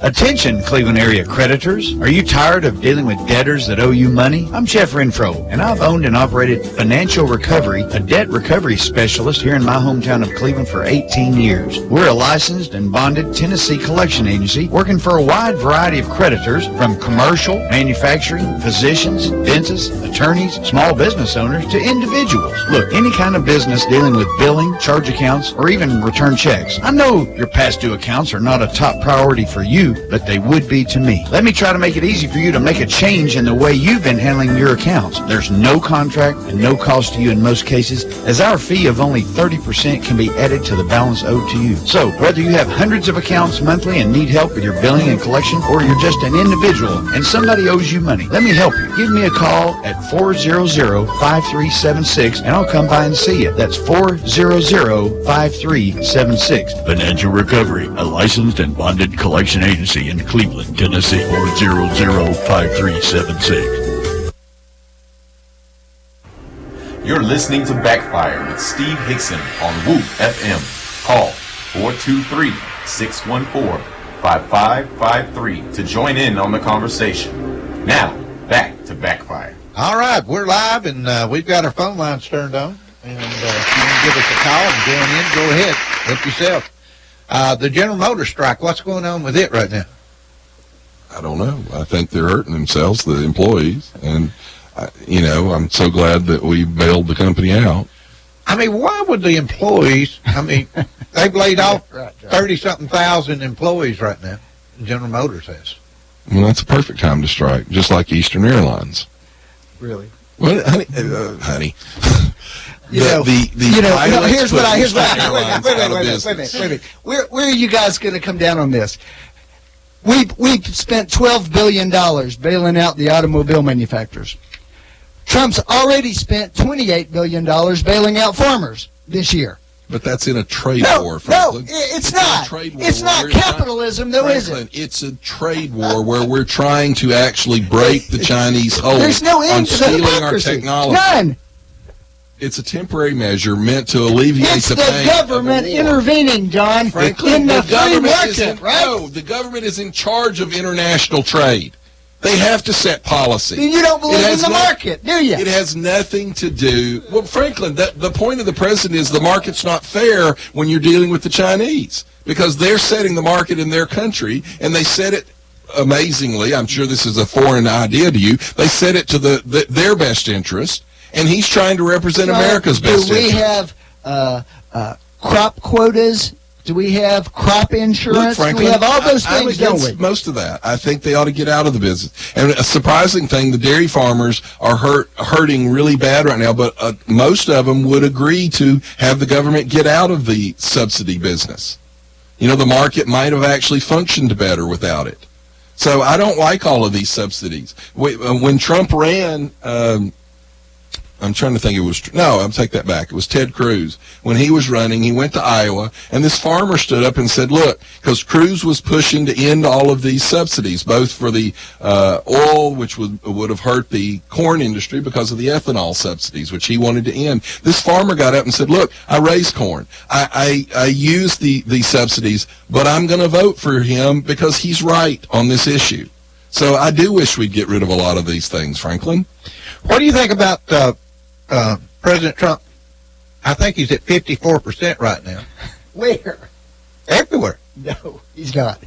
Attention, Cleveland area creditors. Are you tired of dealing with debtors that owe you money? I'm Jeff Renfro, and I've owned and operated Financial Recovery, a debt recovery specialist here in my hometown of Cleveland for 18 years. We're a licensed and bonded Tennessee collection agency working for a wide variety of creditors, from commercial, manufacturing, physicians, dentists, attorneys, small business owners, to individuals. Look, any kind of business dealing with billing, charge accounts, or even return checks. I know your past due accounts are not a top priority for you, you, but they would be to me. Let me try to make it easy for you to make a change in the way you've been handling your accounts. There's no contract and no cost to you in most cases, as our fee of only 30% can be added to the balance owed to you. So, whether you have hundreds of accounts monthly and need help with your billing and collection, or you're just an individual and somebody owes you money, let me help you. Give me a call at 400-5376 and I'll come by and see you. That's 400-5376. Financial Recovery, a licensed and bonded collection agency in Cleveland, Tennessee. 400-5376. You're listening to Backfire with Steve Hickson on Whoop FM. Call 423-614-5553 to join in on the conversation. Now, back to Backfire. All right, we're live, and we've got our phone lines turned on. And if you want to give us a call and join in, go ahead. Help yourself. The General Motors strike, what's going on with it right now? I don't know. I think they're hurting themselves, the employees. And, I'm so glad that we bailed the company out. I mean, why would the employees, they've laid off 30-something thousand employees right now. General Motors has. Well, that's a perfect time to strike, just like Eastern Airlines. Really? Well, honey. Here's what I wait. Where are you guys going to come down on this? We've spent $12 billion bailing out the automobile manufacturers. Trump's already spent $28 billion bailing out farmers this year. But that's in a trade war, Franklin. No, it's not. It's not capitalism, though, is it? It's a trade war where we're trying to actually break the Chinese hold There's no end on to stealing our technology. None. It's a temporary measure meant to alleviate the pain. It's the government intervening, John, Franklin, in the free market, right? No, the government is in charge of international trade. They have to set policy. Then you don't believe in the market, do you? It has nothing to do... Well, Franklin, the point of the president is the market's not fair when you're dealing with the Chinese, because they're setting the market in their country, and they set it amazingly. I'm sure this is a foreign idea to you. They set it to their best interest, and he's trying to represent America's best interest. Do we have crop quotas? Do we have crop insurance? Look, Franklin, do we have all those things, don't we? Most of that. I think they ought to get out of the business. And a surprising thing, the dairy farmers are hurting really bad right now, but most of them would agree to have the government get out of the subsidy business. The market might have actually functioned better without it. So I don't like all of these subsidies. When Trump ran... I'm trying to think I'll take that back. It was Ted Cruz. When he was running, he went to Iowa, and this farmer stood up and said, look, because Cruz was pushing to end all of these subsidies, both for the oil, which would have hurt the corn industry because of the ethanol subsidies, which he wanted to end. This farmer got up and said, look, I raise corn. I use the subsidies, but I'm going to vote for him because he's right on this issue. So I do wish we'd get rid of a lot of these things, Franklin. What do you think about President Trump? I think he's at 54% right now. Where? Everywhere. No, he's not.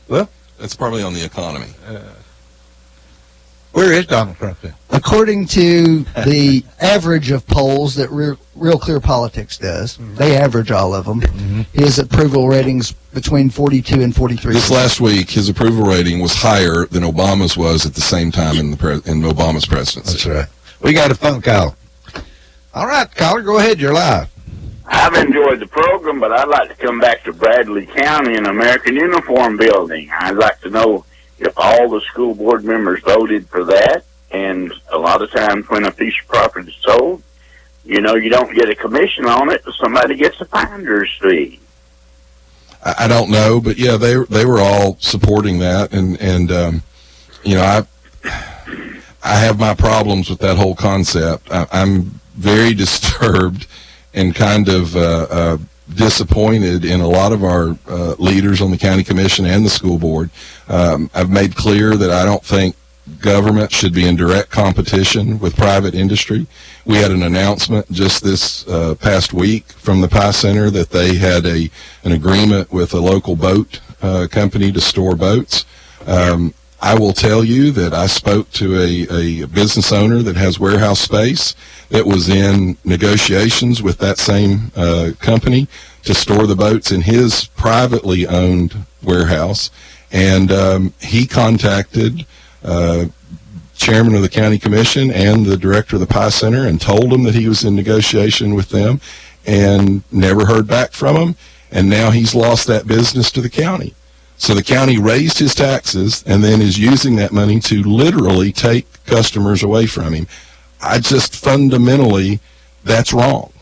Well, that's probably on the economy. Where is Donald Trump then? According to the average of polls that Real Clear Politics does, they average all of them, his approval ratings between 42 and 43. This last week, his approval rating was higher than Obama's was at the same time in Obama's presidency. That's right. We got a phone call. All right, caller, go ahead. You're live. I've enjoyed the program, but I'd like to come back to Bradley County and American Uniform Building. I'd like to know if all the school board members voted for that. And a lot of times when a piece of property is sold, you don't get a commission on it, but somebody gets a finder's fee. I don't know, but yeah, they were all supporting that, and I have my problems with that whole concept. I'm very disturbed and kind of disappointed in a lot of our leaders on the county commission and the school board. I've made clear that I don't think government should be in direct competition with private industry. We had an announcement just this past week from the Pie Center that they had an agreement with a local boat company to store boats. I will tell you that I spoke to a business owner that has warehouse space that was in negotiations with that same company to store the boats in his privately owned warehouse. And he contacted chairman of the county commission and the director of the Pie Center and told them that he was in negotiation with them, and never heard back from him. And now he's lost that business to the county. So the county raised his taxes and then is using that money to literally take customers away from him. I just fundamentally, that's wrong.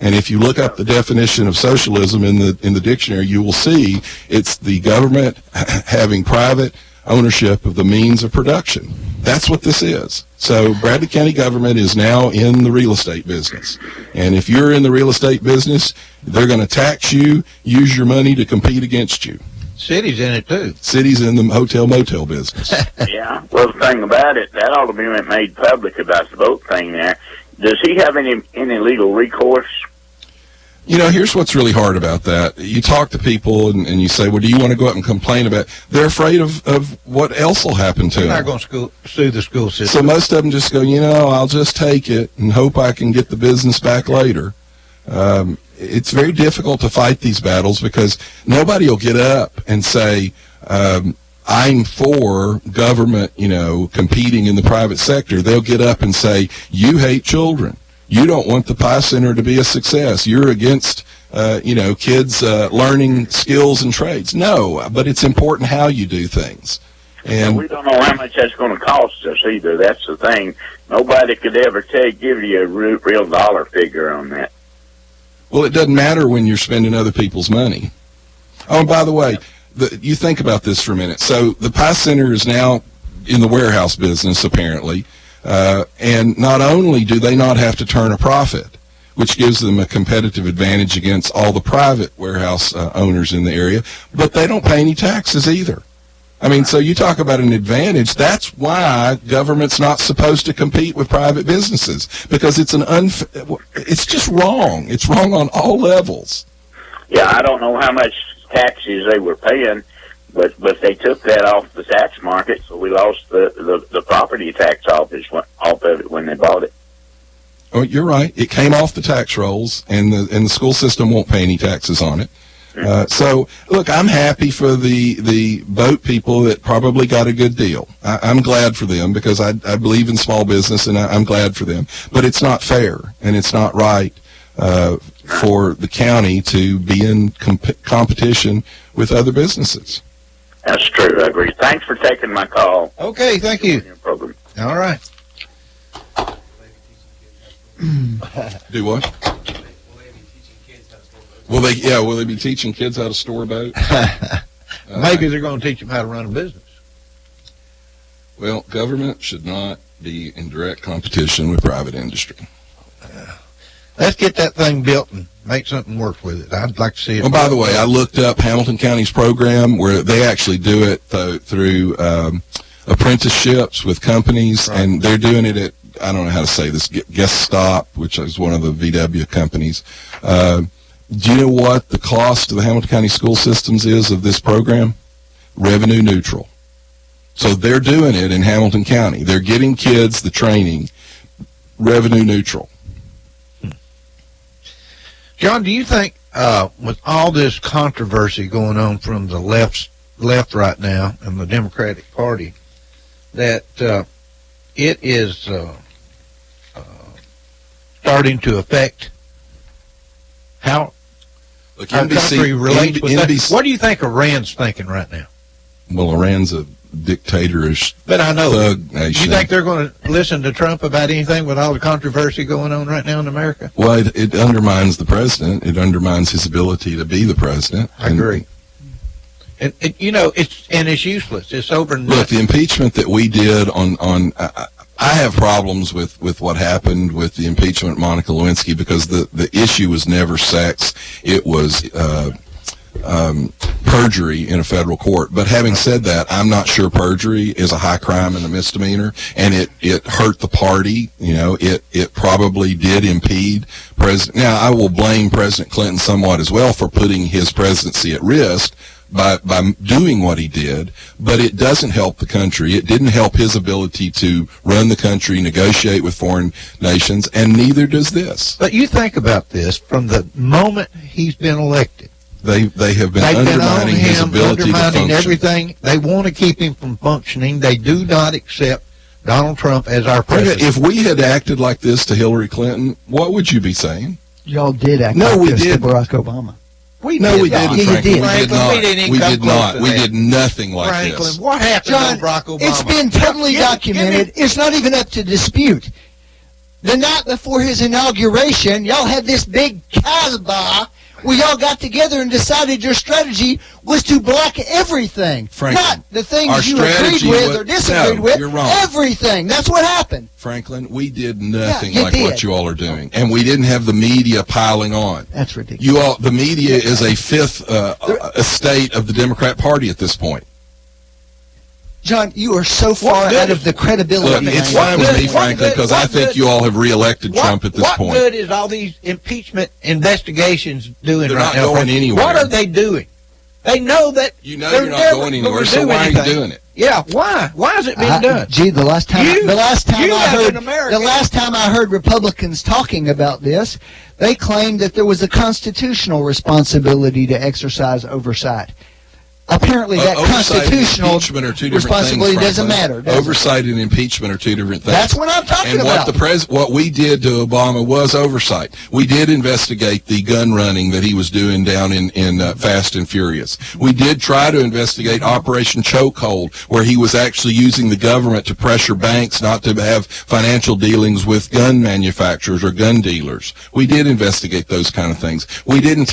And if you look up the definition of socialism in the dictionary, you will see it's the government having private ownership of the means of production. That's what this is. So Bradley County government is now in the real estate business. And if you're in the real estate business, they're going to tax you, use your money to compete against you. City's in it, too. City's in the hotel-motel business. Yeah. Well, the thing about it, that ought to be made public about the vote thing there. Does he have any legal recourse? You know, here's what's really hard about that. You talk to people and you say, well, do you want to go up and complain about it? They're afraid of what else will happen to them. They're not going to sue the school system. So most of them just go, I'll just take it and hope I can get the business back later. It's very difficult to fight these battles because nobody will get up and say, I'm for government, competing in the private sector. They'll get up and say, you hate children. You don't want the Pie Center to be a success. You're against, kids learning skills and trades. No, but it's important how you do things. And we don't know how much that's going to cost us either. That's the thing. Nobody could ever give you a real dollar figure on that. Well, it doesn't matter when you're spending other people's money. Oh, and by the way, you think about this for a minute. So the Pie Center is now in the warehouse business, apparently. And not only do they not have to turn a profit, which gives them a competitive advantage against all the private warehouse owners in the area, but they don't pay any taxes either. I mean, so you talk about an advantage. That's why government's not supposed to compete with private businesses, because it's it's just wrong. It's wrong on all levels. Yeah, I don't know how much taxes they were paying, but they took that off the tax market, so we lost the property tax off of it when they bought it. Oh, you're right. It came off the tax rolls, and the school system won't pay any taxes on it. So, look, I'm happy for the boat people that probably got a good deal. I'm glad for them because I believe in small business, and I'm glad for them. But it's not fair, and it's not right for the county to be in competition with other businesses. That's true. I agree. Thanks for taking my call. Okay, thank you. All right. Do what? Will they be teaching kids how to store a boat? Maybe they're going to teach them how to run a business. Well, government should not be in direct competition with private industry. Let's get that thing built and make something work with it. I'd like to see it. Well, by the way, I looked up Hamilton County's program where they actually do it through apprenticeships with companies, right. And they're doing it at, I don't know how to say this, Guest Stop, which is one of the VW companies. Do you know what the cost to the Hamilton County school systems is of this program? Revenue neutral. So they're doing it in Hamilton County. They're getting kids the training, revenue neutral. John, do you think with all this controversy going on from the left right now and the Democratic Party that it is starting to affect how our country relates with that? What do you think Iran's thinking right now? Well, Iran's a dictatorish but I know thug nation. You think they're going to listen to Trump about anything with all the controversy going on right now in America? Well, it undermines the president. It undermines his ability to be the president. I agree. And it's useless. It's over. Look, the impeachment that we did on I have problems with what happened with the impeachment of Monica Lewinsky because the issue was never sex. It was perjury in a federal court. But having said that, I'm not sure perjury is a high crime and a misdemeanor, and it hurt the party. It probably did impede President. Now, I will blame President Clinton somewhat as well for putting his presidency at risk by doing what he did, but it doesn't help the country. It didn't help his ability to run the country, negotiate with foreign nations, and neither does this. But you think about this, from the moment he's been elected, They have been They've undermining his him, ability to undermining function. everything. They want to keep him from functioning. They do not accept Donald Trump as our president. If we had acted like this to Hillary Clinton, what would you be saying? Y'all did act No, like we this did. to Barack Obama. We didn't, Franklin. Yeah, you We did. did not. We We didn't did come not. close to We that. did nothing like Franklin, this. what happened John, to Barack Obama? it's been totally documented. It's not even up to dispute. The night before his inauguration, y'all had this big Casbah where y'all got together and decided your strategy was to block everything. Franklin, not the things our you agreed strategy with was- or disagreed No, with. you're wrong. Everything. That's what happened. Franklin, we did nothing Yeah, you like what did. you all are doing, and we didn't have the media piling on. That's ridiculous. You all, the media is a fifth estate of the Democrat Party at this point. John, you are so far out of the credibility. Look, it's line. fine with me, Franklin, because I think you all have reelected Trump at this What point. good is all these impeachment investigations doing They're right not now? going Franklin? anywhere. What are they doing? They know that You know they're you're not never going anywhere, gonna so do why are you anything. doing it? Yeah, why? Why is it being done? Gee, the last time You I as heard an American- the last time I heard Republicans talking about this, they claimed that there was a constitutional responsibility to exercise oversight. Apparently, that Oversight and constitutional impeachment are two different responsibility things, doesn't Franklin. matter. does it? Oversight and impeachment are two different things. That's what I'm talking and about. what we did to Obama was oversight. We did investigate the gun running that he was doing down in Fast and Furious. We did try to investigate Operation Chokehold, where he was actually using the government to pressure banks not to have financial dealings with gun manufacturers or gun dealers. We did investigate those kind of things. We didn't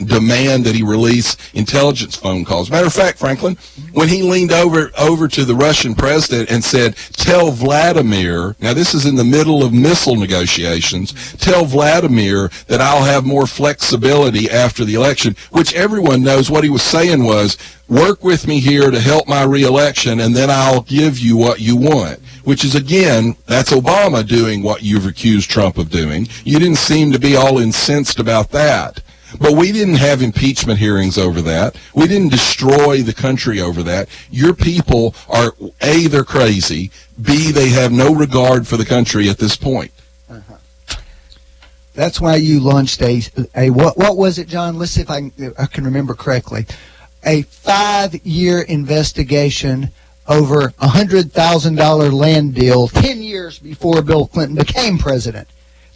demand that he release intelligence phone calls. Matter of fact, Franklin, when he leaned over to the Russian president and said, "Tell Vladimir," now this is in the middle of missile negotiations, "Tell Vladimir that I'll have more flexibility after the election," which everyone knows what he was saying was, "Work with me here to help my reelection, and then I'll give you what you want," which is, again, that's Obama doing what you've accused Trump of doing. You didn't seem to be all incensed about that. But we didn't have impeachment hearings over that. We didn't destroy the country over that. Your people are, A, they're crazy, B, they have no regard for the country at this point. That's why you launched a what was it, John? Let's see if I can remember correctly. A 5-year investigation over $100,000 land deal 10 years before Bill Clinton became president.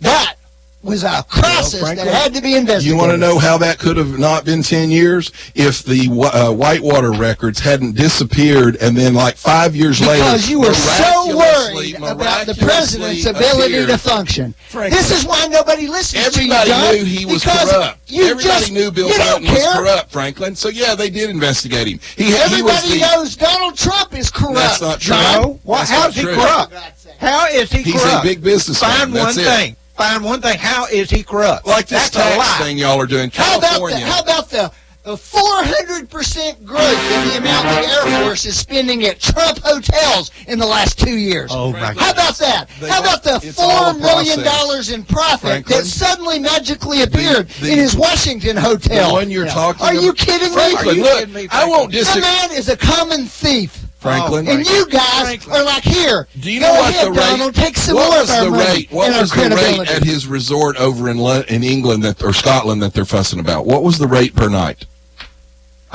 That was a crisis Franklin, that had to be investigated. You want to know how that could have not been 10 years? If the Whitewater records hadn't disappeared and then like 5 years later... Because you were so worried miraculously about the president's ability appeared. to function. Franklin, This is why nobody listens to you, Everybody John. knew he was because corrupt. You Everybody knew Bill you don't Clinton was care. corrupt, Franklin. So yeah, they did investigate him. He was Everybody the... knows Donald Trump is corrupt. That's not true. John. That's How not is he true. corrupt? How is he He's corrupt? a big businessman. Find That's one it. thing. Find one thing. How is he corrupt? Like this That's a lie. tax thing y'all are doing. How California. about the 400% growth in the amount the Air Force is spending at Trump hotels in the last 2 years? Oh, my How about that? How about the it's all $4 a million process. in profit Franklin, that suddenly magically appeared the- in his Washington hotel? The one you're talking Are you about- kidding me? Franklin, Are you look, kidding me, I won't The disagree. man is a common thief. Franklin. And you guys are like, here, Do you go know what ahead, the rate? Donald, take some what more was of our the money rate? What and our was the rate credibility. at his resort over in England or Scotland that they're fussing about? What was the rate per night?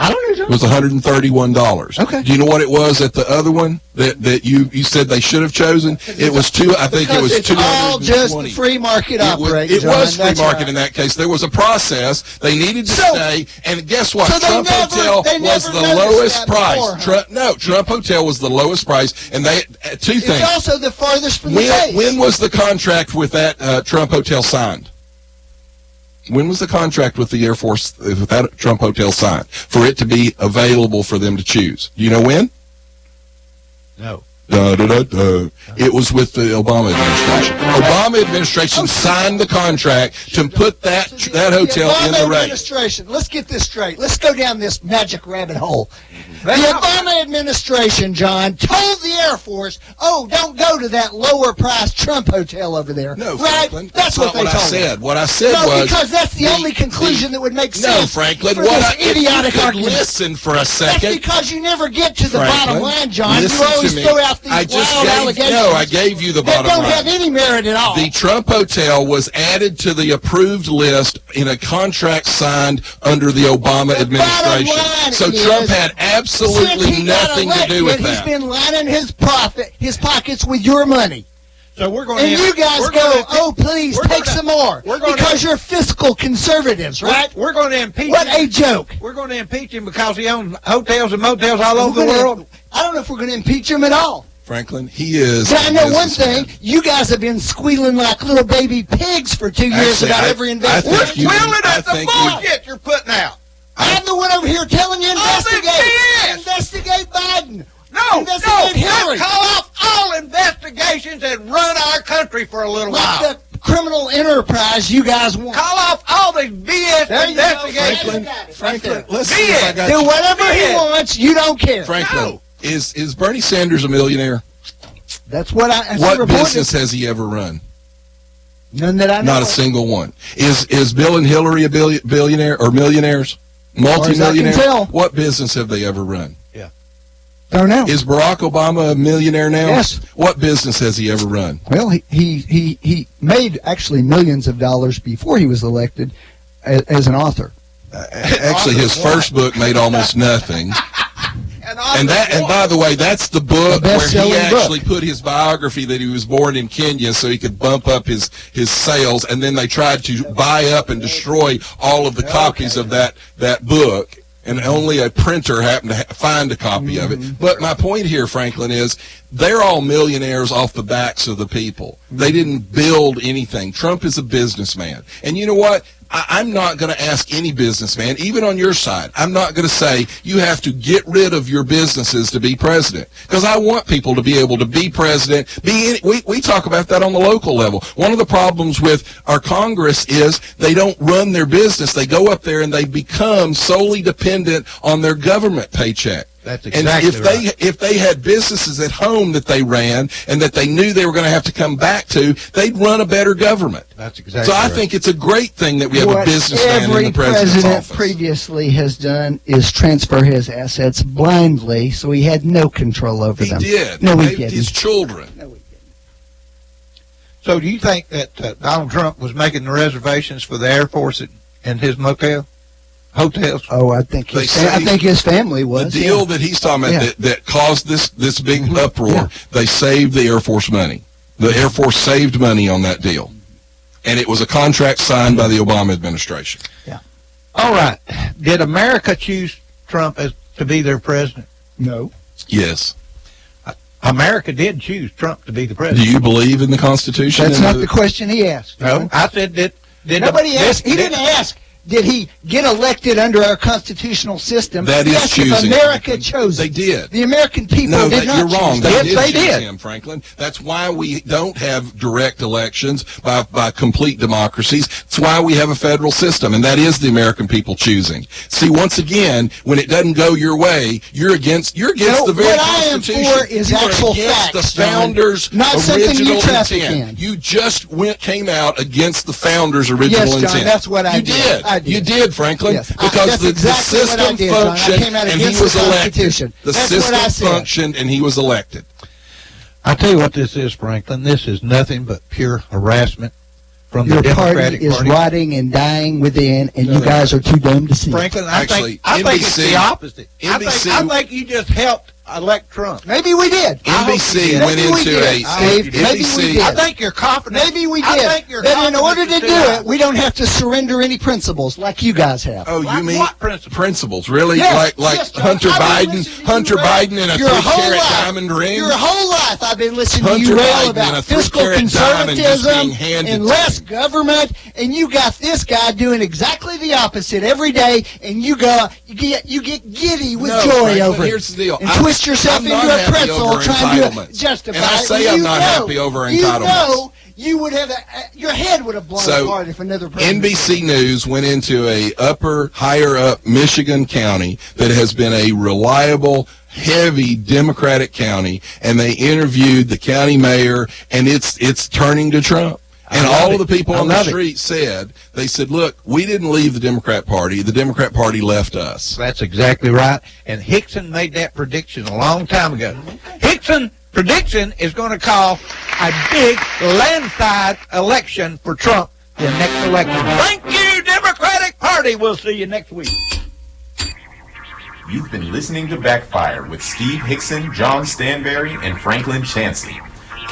I don't know. It was $131. Okay. Do you know what it was at the other one that you said they should have chosen? It was I think it was It's $220. all just the free market operating. It was free That's market right. in that case. There was a process. They needed to stay, and guess what? So they Trump never- Hotel they was never the noticed lowest that price. before, huh? Trump Hotel was the lowest price, and they two It's things. also the farthest from the base. When was the contract with that Trump Hotel signed? When was the contract with the Air Force, with that Trump Hotel signed, for it to be available for them to choose? Do you know when? No. It was with the Obama administration. Obama administration signed the contract to put that hotel in the Obama rate. administration. Let's get this straight. Let's go down this magic rabbit hole. The Obama administration, John, told the Air Force, "Oh, don't go to that lower-priced Trump hotel over there." No, right? Franklin, That's what they not told I them. said. What I said No, was because that's the only conclusion that would make sense. No, Franklin. for What this if you idiotic could argument. listen for a That's second. because you never get to the Franklin, bottom line, John. You listen to always me. throw out off these wild allegations. I gave you the that bottom don't line. have any merit at all. The Trump Hotel was added to the approved list in a contract signed under the Obama administration. So Trump had absolutely nothing to do with that. He's been lining his pockets with your money. So we're going and to, you guys go, oh, please, take some more. Because you're fiscal conservatives, right? We're going to impeach What him. a joke. We're going to impeach him because he owns hotels and motels all over the world. I don't know if we're going to impeach him at all. Franklin, he is. But I know one thing. You guys have been squealing like little baby pigs for 2 years about every investment. We're squealing at the bullshit you're putting out. I'm the one over here telling you investigate Biden. No, investigate Hillary. Call off all investigations and run our country for a little while. Like the criminal enterprise you guys want. Call off all these BS investigations. Franklin, let's see if I got Do you. whatever he wants. You don't care. Franklin, is Bernie Sanders a millionaire? That's what I What business has he ever run? None that I know. Not a single one. Is Bill and Hillary a billionaire or millionaires? Multi-millionaires? As I can tell. What business have they ever run? Don't know. Is Barack Obama a millionaire now? Yes. What business has he ever run? Well, he made actually millions of dollars before he was elected as an author. Actually, his first book made almost nothing. And by the way, that's the book where he actually put his biography that he was born in Kenya so he could bump up his sales, and then they tried to buy up and destroy all of the copies of that book. And only a printer happened to find a copy of it. But my point here, Franklin, is they're all millionaires off the backs of the people. They didn't build anything. Trump is a businessman. And you know what? I'm not going to ask any businessman, even on your side, I'm not going to say you have to get rid of your businesses to be president. Because I want people to be able to be president. We talk about that on the local level. One of the problems with our Congress is they don't run their business. They go up there and they become solely dependent on their government paycheck. That's exactly and if they had businesses at home that they ran and that they knew they were going to have to come back to, they'd run a better government. That's exactly So I think it's a great thing that we have a businessman in the president's president office. previously has done is transfer his assets blindly, so he had no control over them. He did. No, he didn't. His children. So do you think that Donald Trump was making the reservations for the Air Force in his hotels? Oh, I think his family was. The deal that he's talking about that caused this big uproar, they saved the Air Force money. The Air Force saved money on that deal. And it was a contract signed by the Obama administration. Yeah. All right. Did America choose Trump to be their president? No. Yes. America did choose Trump to be the president. Do you believe in the Constitution? That's not the question he asked. No. I said that. Nobody asked. He didn't ask. Did he get elected under our constitutional system? That is choosing. America chose They did. The American people did not you're wrong. choose They did choose him, Franklin. That's why we don't have direct elections by complete democracies. It's why we have a federal system, and that is the American people choosing. See, once again, when it doesn't go your way, you're against the very Constitution. What I am for is actual facts, the John. founders' Not something original you traffic intent. in. You just came out against the founders' original Yes, John, intent. that's what I did. I did. You did, Franklin, Yes. because That's the exactly what I system did, John. I functioned came out and he against was the elected. Constitution. The That's what I system said. functioned and he was elected. I tell you what this is, Franklin. This is nothing but pure harassment from Your the Democratic party is Party. rotting and dying within, and you guys are too dumb to see. Franklin, I think NBC, it's the opposite. NBC, I think you just helped elect Trump. Maybe we did. NBC went into Steve, maybe we did. I think you're confident. Maybe we I did. think you're But in confident order to to do do that. it, we don't have to surrender any principles like you guys have. Oh, you mean what principles? principles? Really? Yes, Like yes, John. Hunter I've been Biden, listening to you Hunter rail. Biden in a Your whole 3-carat life. diamond ring? Your whole life I've been listening to Hunter you rail Biden in about a fiscal 3-carat diamond just being conservatism handed and to less him. government, and you got this guy doing exactly the opposite every day, and you get giddy with No, joy Franklin, over it. here's the deal. And twist yourself I'm into not a happy pretzel over trying to entitlements. justify And I it. say Well, I'm not happy over You entitlements. know, you would have your head would have blown So, apart if another president. NBC News went into a higher up Michigan county that has been a reliable, heavy Democratic county, and they interviewed the county mayor, and it's turning to Trump. And all of the people on the street said, look, we didn't leave the Democrat Party. The Democrat Party left us. That's exactly right. And Hickson made that prediction a long time ago. Hickson prediction is going to call a big landslide election for Trump the next election. Thank you, Democratic Party. We'll see you next week. You've been listening to Backfire with Steve Hickson, John Stanberry, and Franklin Chancelley.